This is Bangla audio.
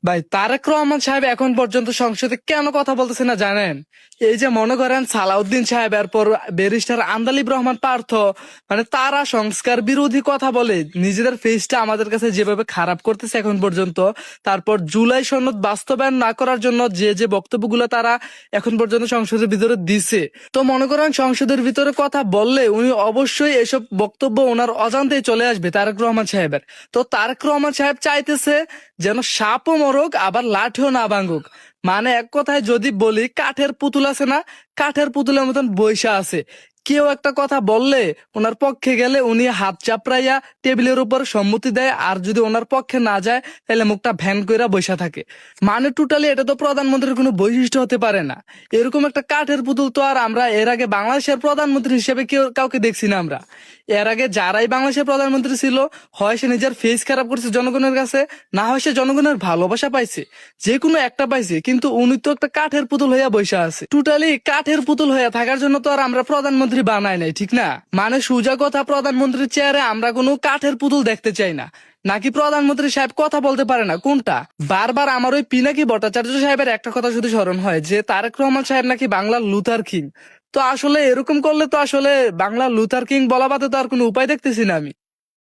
ভাই তারেক রহমান সাহেব এখন পর্যন্ত সংসদে কেন কথা বলতেছে না জানেন? এই যে মনে করেন সালাউদ্দিন সাহেব, এরপর ব্যারিস্টার আন্দালিব রহমান পার্থ, মানে তারা সংস্কার বিরোধী কথা বলে নিজেদের ফেসটা আমাদের কাছে যেভাবে খারাপ করতেছে এখন পর্যন্ত। তারপর জুলাই সনদ বাস্তবায়ন না করার জন্য যে যে বক্তব্যগুলো তারা এখন পর্যন্ত সংসদের ভিতরে দিছে, তো মনে করেন সংসদের ভিতরে কথা বললে উনি অবশ্যই এসব বক্তব্য ওনার অজান্তেই চলে আসবে তারেক রহমান সাহেবের। তো তারেক রহমান সাহেব চাইতেছে যেন সাপও মরুক আবার লাঠিও না ভাঙুক। মানে এক কথায় যদি বলি, কাঠের পুতুল আছে না, কাঠের পুতুলের মতন বইসা আছে। কেউ একটা কথা বললে ওনার পক্ষে গেলে উনি হাত চাপড়াইয়া টেবিলের উপর সম্মতি দেয়, আর যদি ওনার পক্ষে না যায় তাহলে মুখটা ভ্যান কইরা বইসা থাকে। মানে টোটালি এটা তো প্রধানমন্ত্রীর কোনো বৈশিষ্ট্য হতে পারে না। এরকম একটা কাঠের পুতুল তো আর আমরা এর আগে বাংলাদেশের প্রধানমন্ত্রী হিসেবে কেউ কাউকে দেখছি না আমরা। এর আগে যারাই বাংলাদেশের প্রধানমন্ত্রী ছিল, হয় সে নিজের ফেস খারাপ করছে জনগণের কাছে, না হয় সে জনগণের ভালোবাসা পাইছে, যে কোনো একটা পাইছে। কিন্তু উনি তো একটা কাঠের পুতুল হইয়া বসে আছে। টোটালি কাঠের পুতুল হইয়া থাকার জন্য তো আর আমরা প্রধানমন্ত্রী বানাই নাই, ঠিক না? মানে সোজা কথা, প্রধানমন্ত্রীর চেয়ারে আমরা কোনো কাঠের পুতুল দেখতে চাই না। নাকি প্রধানমন্ত্রী সাহেব কথা বলতে পারে না, কোনটা? বারবার আমার ওই পিনাকি ভট্টাচার্য সাহেবের একটা কথা শুধু স্মরণ হয় যে তারেক রহমান সাহেব নাকি বাংলার লুথার কিং। তো আসলে এরকম করলে তো আসলে বাংলার লুথার কিং বলা বাদে তো আর কোনো উপায় দেখতেছি না আমি।